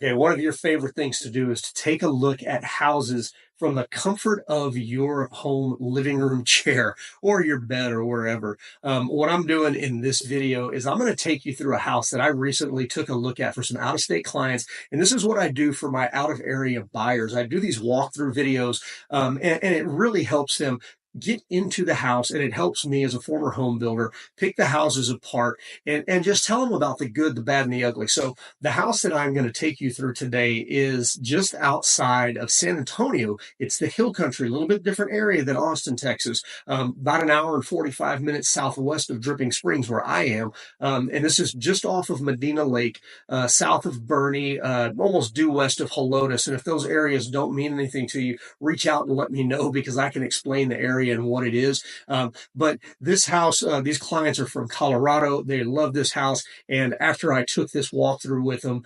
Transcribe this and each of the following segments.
Okay, one of your favorite things to do is to take a look at houses from the comfort of your home living room chair or your bed or wherever. What I'm doing in this video is I'm going to take you through a house that I recently took a look at for some out-of-state clients. And this is what I do for my out-of-area buyers. I do these walkthrough videos, and it really helps them get into the house, and it helps me as a former home builder pick the houses apart and just tell them about the good, the bad, and the ugly. So the house that I'm going to take you through today is just outside of San Antonio. It's the Hill Country, a little bit different area than Austin, Texas, about an hour and 45 minutes southwest of Dripping Springs, where I am. And this is just off of Medina Lake, south of Bernie, almost due west of Helotes. And if those areas don't mean anything to you, reach out and let me know, because I can explain the area and what it is. But this house, these clients are from Colorado. They love this house. And after I took this walkthrough with them,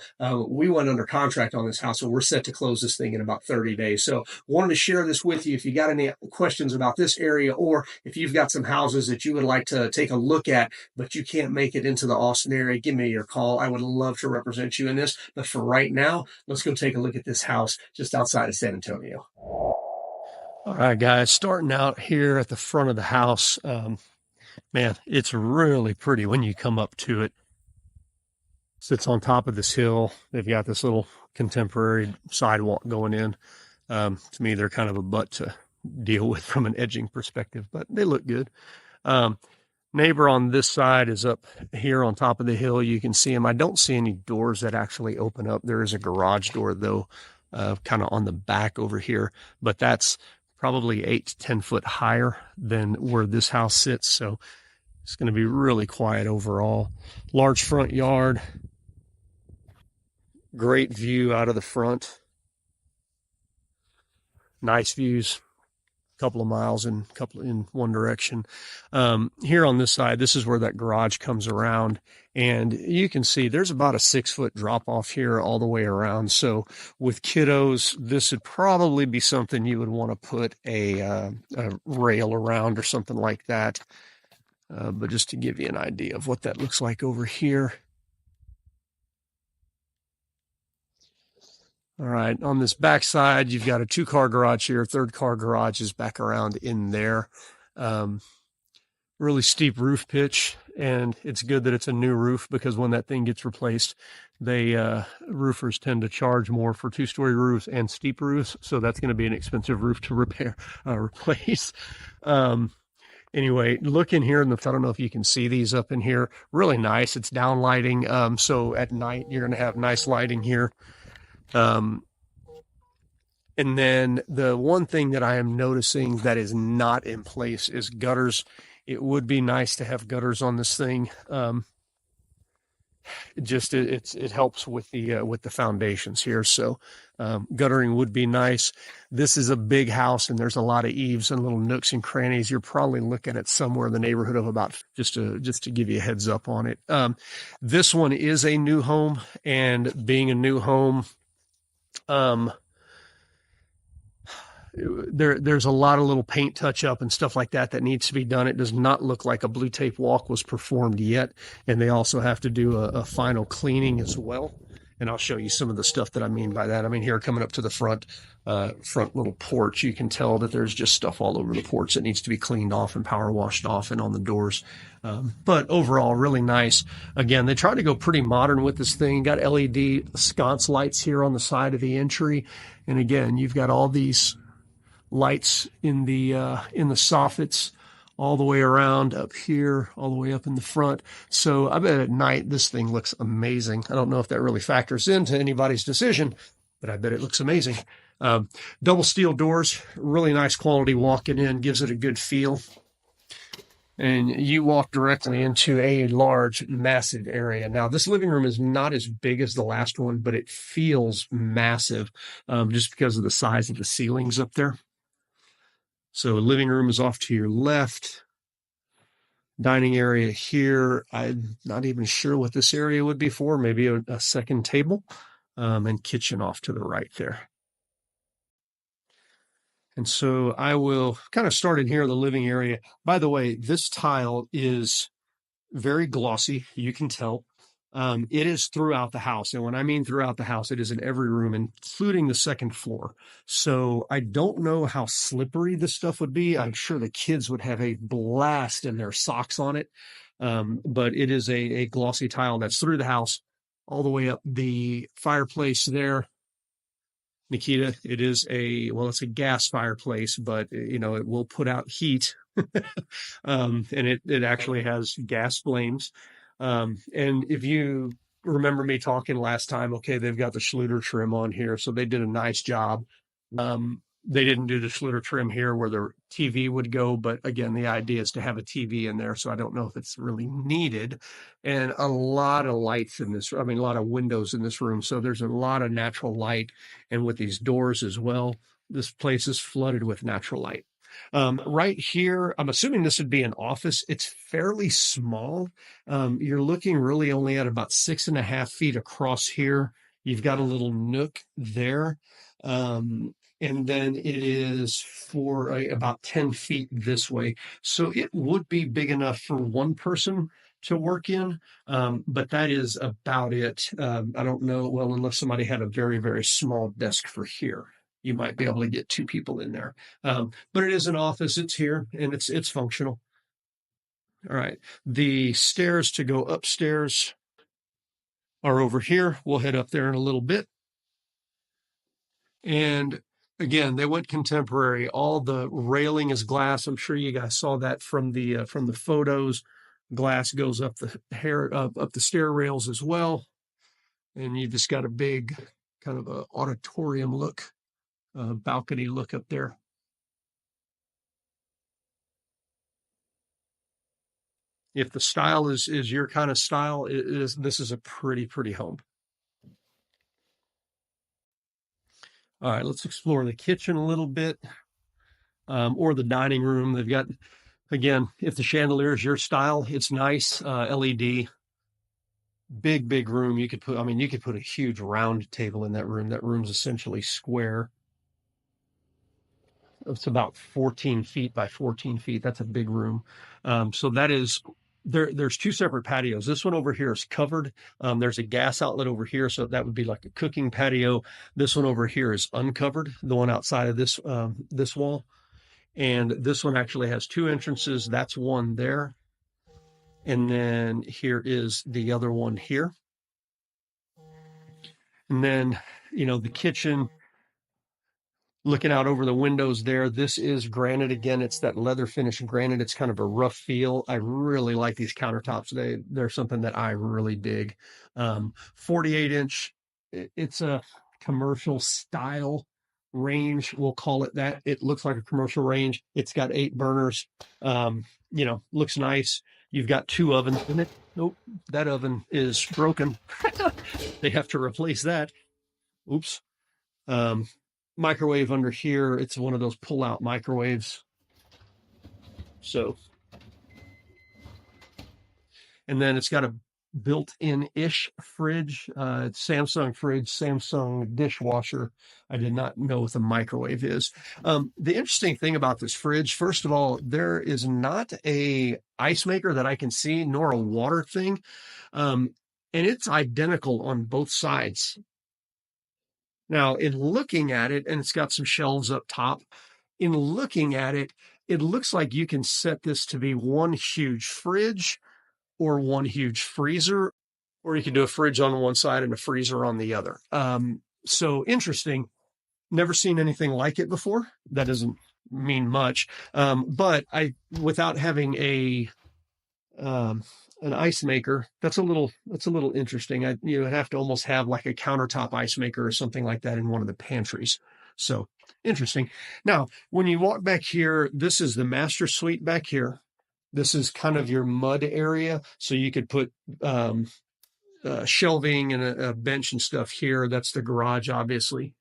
we went under contract on this house. So we're set to close this thing in about 30 days. So wanted to share this with you. If you got any questions about this area, or if you've got some houses that you would like to take a look at, but you can't make it into the Austin area, give me your call. I would love to represent you in this. But for right now, let's go take a look at this house just outside of San Antonio. All right, guys, starting out here at the front of the house. Man, it's really pretty when you come up to it. Sits on top of this hill. They've got this little contemporary sidewalk going in. To me, they're kind of a butt to deal with from an edging perspective, but they look good. Neighbor on this side is up here on top of the hill. You can see him. I don't see any doors that actually open up. There is a garage door, though, kind of on the back over here, but that's probably 8 to 10 foot higher than where this house sits. So it's going to be really quiet overall. Large front yard. Great view out of the front. Nice views. A couple of miles in one direction. Here on this side, this is where that garage comes around, and you can see there's about a 6 foot drop off here all the way around. So with kiddos, this would probably be something you would want to put a rail around or something like that. But just to give you an idea of what that looks like over here. All right, on this back side, you've got a 2-car garage here. 3rd car garage is back around in there. Really steep roof pitch, and it's good that it's a new roof, because when that thing gets replaced, roofers tend to charge more for 2-story roofs and steep roofs, so that's going to be an expensive roof to replace. Anyway, look in here, I don't know if you can see these up in here. Really nice. It's down lighting, so at night you're going to have nice lighting here. And then the one thing that I am noticing that is not in place is gutters. It would be nice to have gutters on this thing. It helps with the foundations here. So guttering would be nice. This is a big house, and there's a lot of eaves and little nooks and crannies. You're probably looking at somewhere in the neighborhood of about, just to give you a heads up on it. This one is a new home, and being a new home, there's a lot of little paint touch up and stuff like that needs to be done. It does not look like a blue tape walk was performed yet, and they also have to do a final cleaning as well. And I'll show you some of the stuff that I mean by that. I mean, here coming up to the front little porch, you can tell that there's just stuff all over the porch that needs to be cleaned off and power washed off, and on the doors. But overall, really nice. Again, they tried to go pretty modern with this thing. Got LED sconce lights here on the side of the entry. And again, you've got all these lights in the soffits all the way around up here, all the way up in the front. So I bet at night this thing looks amazing. I don't know if that really factors into anybody's decision, but I bet it looks amazing. Double steel doors, really nice quality walking in, gives it a good feel. And you walk directly into a large, massive area. Now, this living room is not as big as the last one, but it feels massive just because of the size of the ceilings up there. So living room is off to your left. Dining area here. I'm not even sure what this area would be for. Maybe a second table. And kitchen off to the right there. And so I will kind of start in here in the living area. By the way, this tile is very glossy. You can tell. It is throughout the house. And when I mean throughout the house, it is in every room, including the second floor. So I don't know how slippery this stuff would be. I'm sure the kids would have a blast in their socks on it. But it is a glossy tile that's through the house all the way up the fireplace there. Nikita, it is it's a gas fireplace, but it will put out heat. And it actually has gas flames. And if you remember me talking last time, okay, they've got the Schluter trim on here, so they did a nice job. They didn't do the Schluter trim here where the TV would go, but again, the idea is to have a TV in there, so I don't know if it's really needed. And a lot of lights in this, I mean, a lot of windows in this room, so there's a lot of natural light, and with these doors as well, this place is flooded with natural light. Right here, I'm assuming this would be an office. It's fairly small. You're looking really only at about 6.5 feet across here. You've got a little nook there. And then it is for about 10 feet this way. So it would be big enough for one person to work in, but that is about it. I don't know, well, unless somebody had a very, very small desk for here, you might be able to get 2 people in there. But it is an office. It's here, and it's functional. All right. The stairs to go upstairs are over here. We'll head up there in a little bit. And again, they went contemporary. All the railing is glass. I'm sure you guys saw that from the photos. Glass goes up up the stair rails as well, and you just got a big kind of a auditorium look, balcony look up there. If the style is your kind of style, this is a pretty home. All right, let's explore the kitchen a little bit, or the dining room. They've got, again, if the chandelier is your style, it's nice, LED. Big room. You could put a huge round table in that room. That room's essentially square. It's about 14 feet by 14 feet. That's a big room. So that is, there's 2 separate patios. This one over here is covered. There's a gas outlet over here, so that would be like a cooking patio. This one over here is uncovered, the one outside of this wall. And this one actually has 2 entrances. That's one there. And then here is the other one here. And then, the kitchen, looking out over the windows there, this is granite. Again, it's that leather finish granite. It's kind of a rough feel. I really like these countertops. They're something that I really dig. 48-inch. It's a commercial style range. We'll call it that. It looks like a commercial range. It's got 8 burners. Looks nice. You've got 2 ovens in it. Nope, that oven is broken. They have to replace that. Oops. Microwave under here. It's one of those pull-out microwaves. So, and then it's got a built-in-ish fridge. It's Samsung fridge, Samsung dishwasher. I did not know what the microwave is. The interesting thing about this fridge, first of all, there is not a ice maker that I can see, nor a water thing. And it's identical on both sides. Now, in looking at it, and it's got some shelves up top, in looking at it, it looks like you can set this to be one huge fridge or one huge freezer, or you can do a fridge on one side and a freezer on the other. So interesting. Never seen anything like it before. That doesn't mean much. But without having an ice maker, that's a little interesting. You have to almost have like a countertop ice maker or something like that in one of the pantries. So interesting. Now, when you walk back here, this is the master suite back here. This is kind of your mud area, so you could put shelving and a bench and stuff here. That's the garage, obviously,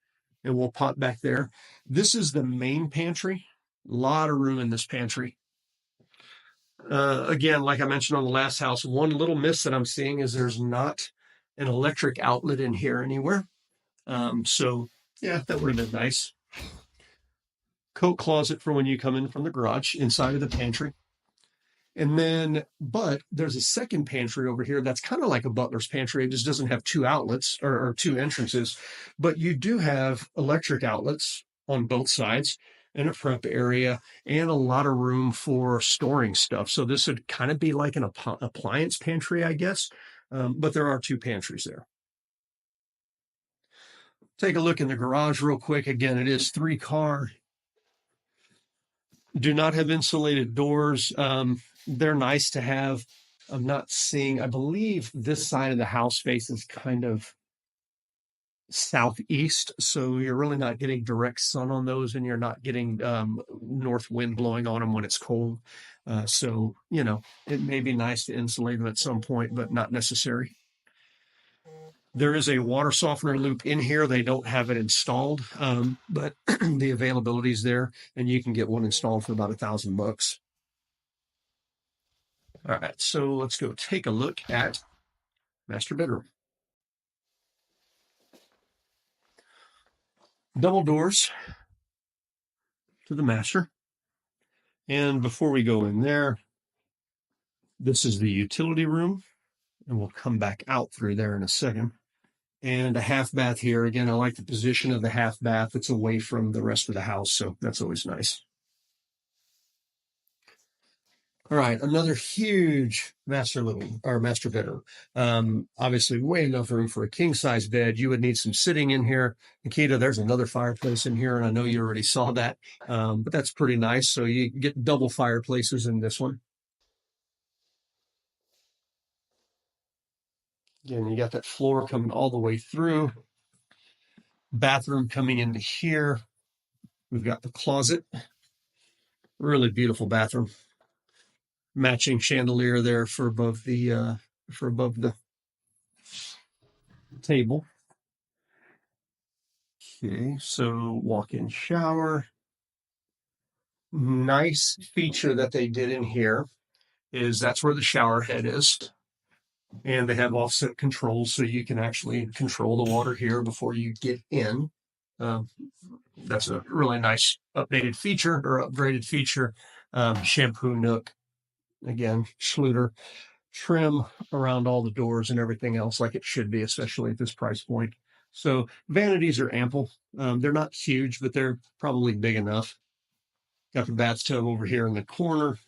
and we'll pop back there. This is the main pantry. A lot of room in this pantry. Again, like I mentioned on the last house, one little miss that I'm seeing is there's not an electric outlet in here anywhere. So yeah, that would have been nice. Coat closet for when you come in from the garage inside of the pantry. And then, but there's a second pantry over here that's kind of like a butler's pantry. It just doesn't have two outlets or two entrances, but you do have electric outlets on both sides and a prep area and a lot of room for storing stuff. So this would kind of be like an appliance pantry, I guess. But there are two pantries there. Take a look in the garage real quick. Again, it is 3-car. Do not have insulated doors. They're nice to have. I'm not seeing, I believe this side of the house faces kind of southeast. So you're really not getting direct sun on those, and you're not getting north wind blowing on them when it's cold. So, it may be nice to insulate them at some point, but not necessary. There is a water softener loop in here. They don't have it installed, but the availability is there, and you can get one installed for about $1,000. All right, so let's go take a look at master bedroom. Double doors to the master. And before we go in there, this is the utility room, and we'll come back out through there in a second. And a half bath here. Again, I like the position of the half bath. It's away from the rest of the house, so that's always nice. All right, another huge master bedroom. Obviously, way enough room for a king size bed. You would need some sitting in here. Nikita, there's another fireplace in here, and I know you already saw that, but that's pretty nice. So you get double fireplaces in this one. Again, you got that floor coming all the way through. Bathroom coming into here. We've got the closet. Really beautiful bathroom. Matching chandelier there for above the table. Okay, so walk-in shower. Nice feature that they did in here is that's where the shower head is. And they have offset controls, so you can actually control the water here before you get in. That's a really nice updated feature or upgraded feature. Shampoo nook. Again, Schluter trim around all the doors and everything else like it should be, especially at this price point. So vanities are ample. They're not huge, but they're probably big enough. Got the bathtub over here in the corner.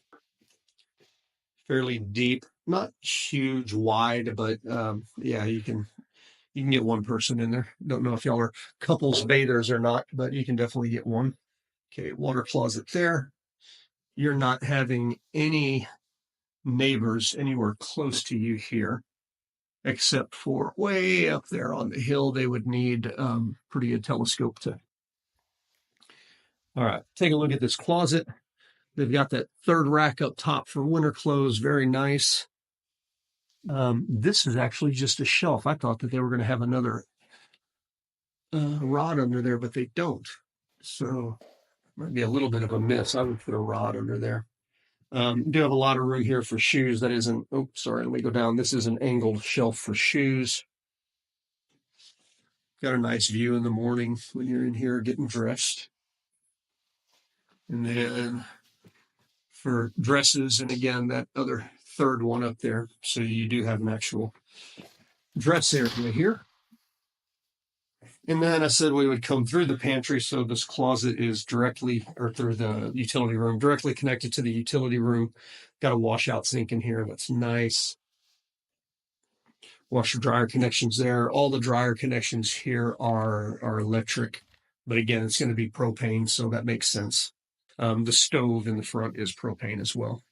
Fairly deep, not huge wide, but yeah, you can get one person in there. Don't know if y'all are couples bathers or not, but you can definitely get one. Okay, water closet there. You're not having any neighbors anywhere close to you here, except for way up there on the hill. They would need pretty good telescope to. All right, take a look at this closet. They've got that third rack up top for winter clothes. Very nice. This is actually just a shelf. I thought that they were going to have another rod under there, but they don't. So might be a little bit of a miss. I would put a rod under there. Do have a lot of room here for shoes. That isn't, oh, sorry, let me go down. This is an angled shelf for shoes. Got a nice view in the morning when you're in here getting dressed. And then for dresses, and again, that other third one up there. So you do have an actual dress area here. And then I said we would come through the pantry. So this closet is directly, or through the utility room, directly connected to the utility room. Got a washout sink in here. That's nice. Washer dryer connections there. All the dryer connections here are electric, but again, it's going to be propane, so that makes sense. The stove in the front is propane as well.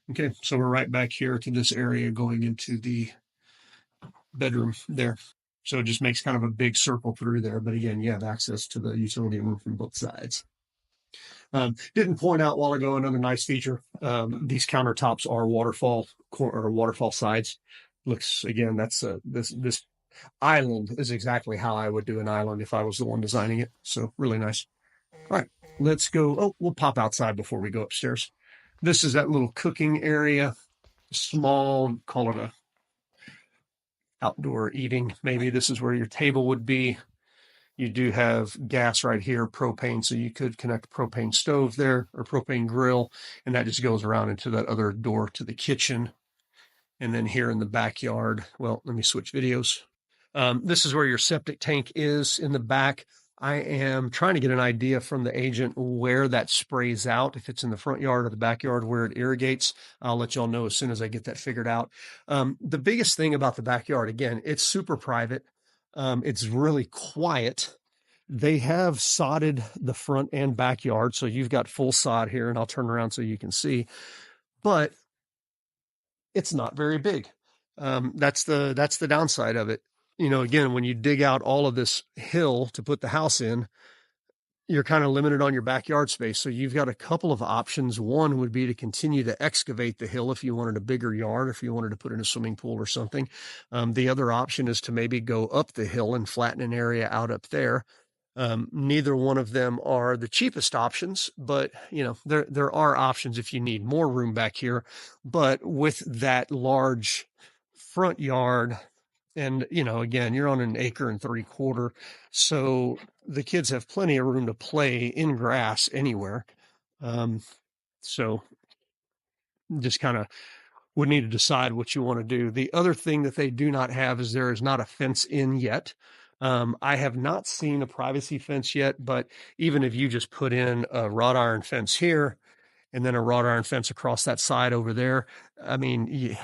Okay, so we're right back here to this area going into the bedroom there. So it just makes kind of a big circle through there. But again, you have access to the utility room from both sides. Didn't point out a while ago another nice feature. These countertops are waterfall sides. Looks, again, that's this island is exactly how I would do an island if I was the one designing it. So really nice. All right, let's go. Oh, we'll pop outside before we go upstairs. This is that little cooking area, small, call it a outdoor eating. Maybe this is where your table would be. You do have gas right here, propane, so you could connect a propane stove there or propane grill, and that just goes around into that other door to the kitchen. And then here in the backyard, well, let me switch videos. This is where your septic tank is in the back. I am trying to get an idea from the agent where that sprays out, if it's in the front yard or the backyard where it irrigates. I'll let y'all know as soon as I get that figured out. The biggest thing about the backyard, again, it's super private. It's really quiet. They have sodded the front and backyard, so you've got full sod here, and I'll turn around so you can see. But it's not very big. That's the downside of it. You know, again, when you dig out all of this hill to put the house in, you're kind of limited on your backyard space. So you've got a couple of options. One would be to continue to excavate the hill if you wanted a bigger yard, if you wanted to put in a swimming pool or something. The other option is to maybe go up the hill and flatten an area out up there. Neither one of them are the cheapest options, but you know, there are options if you need more room back here. But with that large front yard, and you know, again, you're on an 1.75 acres, so the kids have plenty of room to play in grass anywhere. So just kind of would need to decide what you want to do. The other thing that they do not have is there is not a fence in yet. I have not seen a privacy fence yet, but even if you just put in a wrought iron fence here and then a wrought iron fence across that side over there, I mean,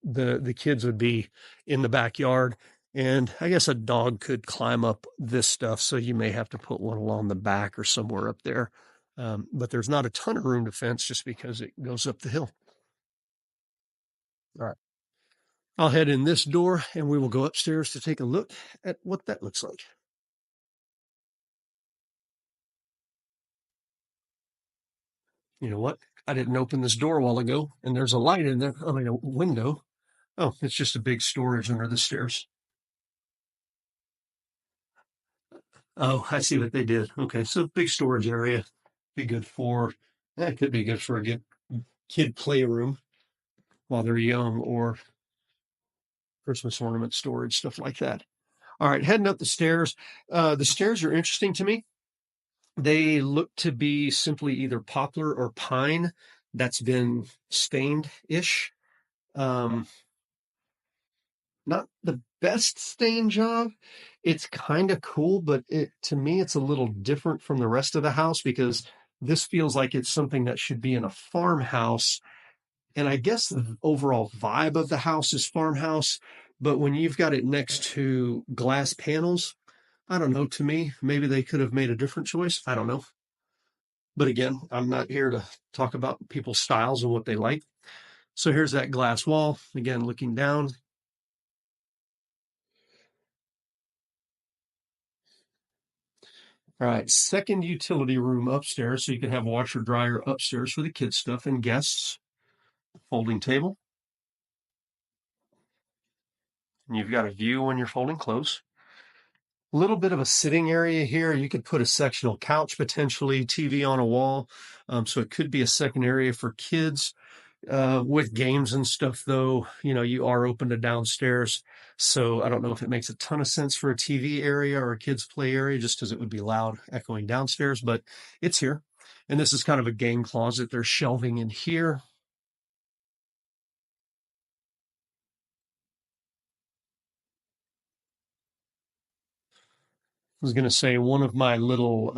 the kids would be in the backyard, and I guess a dog could climb up this stuff, so you may have to put one along the back or somewhere up there. But there's not a ton of room to fence just because it goes up the hill. All right. I'll head in this door and we will go upstairs to take a look at what that looks like. You know what? I didn't open this door a while ago, and there's a light in there. I mean, a window. Oh, it's just a big storage under the stairs. Oh, I see what they did. Okay, so big storage area. Be good for, that could be good for a good kid playroom while they're young, or Christmas ornament storage, stuff like that. All right, heading up the stairs. The stairs are interesting to me. They look to be simply either poplar or pine that's been stained-ish. Um, Not the best stain job. It's kind of cool, but to me, it's a little different from the rest of the house because this feels like it's something that should be in a farmhouse. And I guess the overall vibe of the house is farmhouse, but when you've got it next to glass panels, I don't know, to me, maybe they could have made a different choice. I don't know. But again, I'm not here to talk about people's styles and what they like. So here's that glass wall. Again, looking down. All right, second utility room upstairs, so you can have washer dryer upstairs for the kids' stuff and guests. Folding table. And you've got a view when you're folding clothes. A little bit of a sitting area here. You could put a sectional couch potentially, TV on a wall. So it could be a second area for kids. With games and stuff, though, you know, you are open to downstairs. So I don't know if it makes a ton of sense for a TV area or a kids' play area, just because it would be loud echoing downstairs, but it's here. And this is kind of a game closet. There's shelving in here. I was going to say one of my little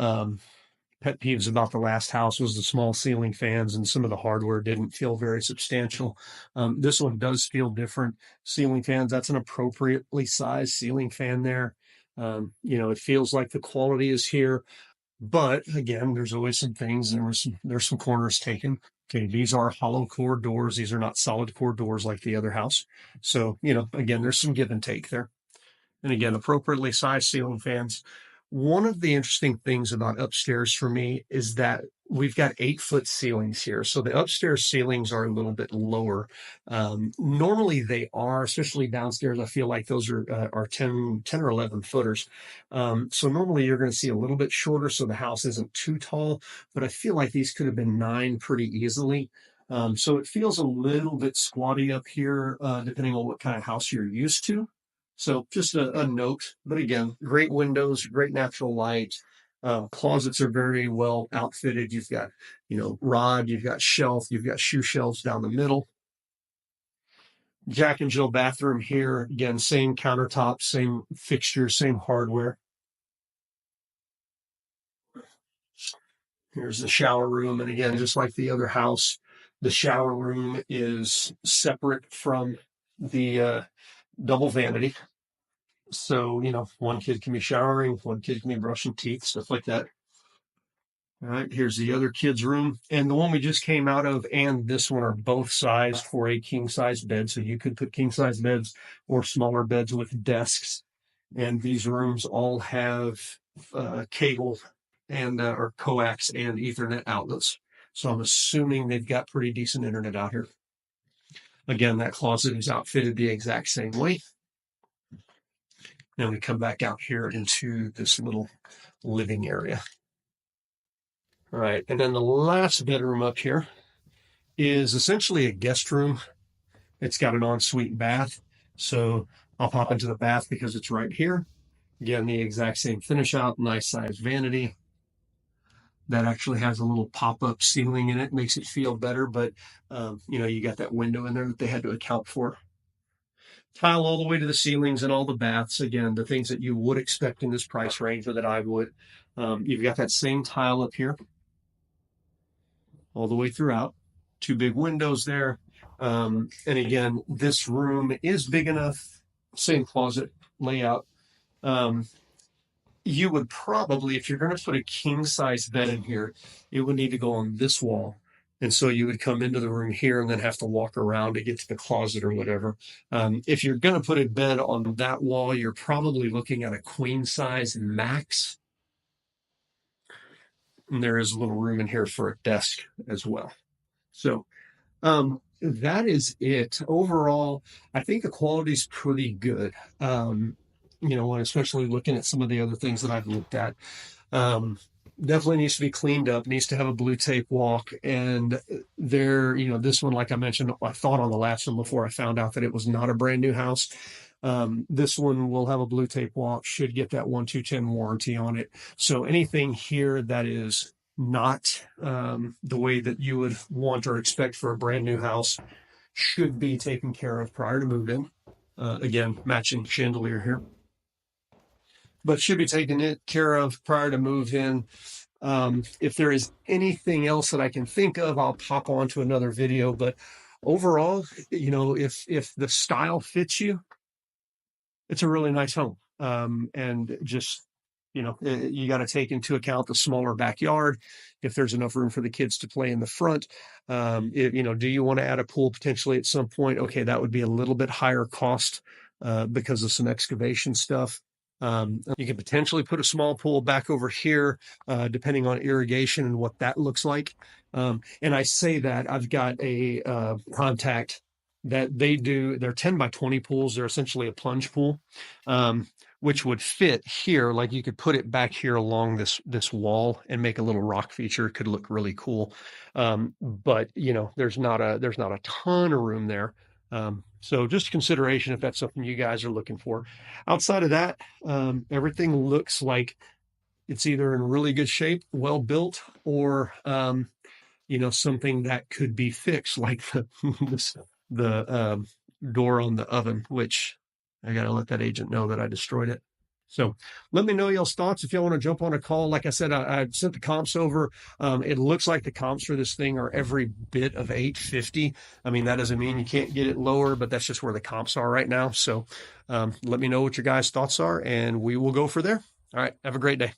pet peeves about the last house was the small ceiling fans, and some of the hardware didn't feel very substantial. This one does feel different. Ceiling fans, that's an appropriately sized ceiling fan there. You know, it feels like the quality is here, but again, there's always some things. There's some corners taken. Okay, these are hollow core doors. These are not solid core doors like the other house. So, you know, again, there's some give and take there. And again, appropriately sized ceiling fans. One of the interesting things about upstairs for me is that we've got 8-foot ceilings here. So the upstairs ceilings are a little bit lower. Normally they are, especially downstairs. I feel like those are 10 or 11 footers. So normally you're going to see a little bit shorter, so the house isn't too tall, but I feel like these could have been 9 pretty easily. So it feels a little bit squatty up here, depending on what kind of house you're used to. So just a note, but again, great windows, great natural light. Closets are very well outfitted. You've got, rod, you've got shelf, you've got shoe shelves down the middle. Jack and Jill bathroom here. Again, same countertop, same fixtures, same hardware. Here's the shower room. And again, just like the other house, the shower room is separate from the double vanity. So, one kid can be showering, one kid can be brushing teeth, stuff like that. All right, here's the other kid's room. And the one we just came out of and this one are both sized for a king size bed. So you could put king size beds or smaller beds with desks. And these rooms all have cable and or coax and Ethernet outlets. So I'm assuming they've got pretty decent internet out here. Again, that closet is outfitted the exact same way. Then we come back out here into this little living area. All right, and then the last bedroom up here is essentially a guest room. It's got an ensuite bath. So I'll pop into the bath because it's right here. Again, the exact same finish out, nice size vanity. That actually has a little pop-up ceiling in it, makes it feel better, but you got that window in there that they had to account for. Tile all the way to the ceilings and all the baths. Again, the things that you would expect in this price range or that I would. You've got that same tile up here all the way throughout. Two big windows there. And again, this room is big enough, same closet layout. You would probably, if you're going to put a king size bed in here, it would need to go on this wall. And so you would come into the room here and then have to walk around to get to the closet or whatever. If you're going to put a bed on that wall, you're probably looking at a queen size max. And there is a little room in here for a desk as well. So that is it. Overall, I think the quality is pretty good. Especially looking at some of the other things that I've looked at. Definitely needs to be cleaned up, needs to have a blue tape walk. And this one, like I mentioned, I thought on the last one before I found out that it was not a brand new house. This one will have a blue tape walk, should get that 1-2-10 warranty on it. So anything here that is not the way that you would want or expect for a brand new house should be taken care of prior to move-in. Again, matching chandelier here. But should be taken care of prior to move-in. If there is anything else that I can think of, I'll pop onto another video. But overall, if the style fits you, it's a really nice home. And just, you got to take into account the smaller backyard. If there's enough room for the kids to play in the front, do you want to add a pool potentially at some point? Okay, that would be a little bit higher cost because of some excavation stuff. You can potentially put a small pool back over here, depending on irrigation and what that looks like. And I say that I've got a contact that they're 10 by 20 pools. They're essentially a plunge pool, which would fit here. Like you could put it back here along this wall and make a little rock feature. It could look really cool. But there's not a ton of room there. So just consideration if that's something you guys are looking for. Outside of that, everything looks like it's either in really good shape, well built, or something that could be fixed, like the door on the oven, which I got to let that agent know that I destroyed it. So let me know y'all's thoughts if y'all want to jump on a call. Like I said, I sent the comps over. It looks like the comps for this thing are every bit of $850. I mean, that doesn't mean you can't get it lower, but that's just where the comps are right now. So let me know what your guys' thoughts are, and we will go for there. All right. Have a great day.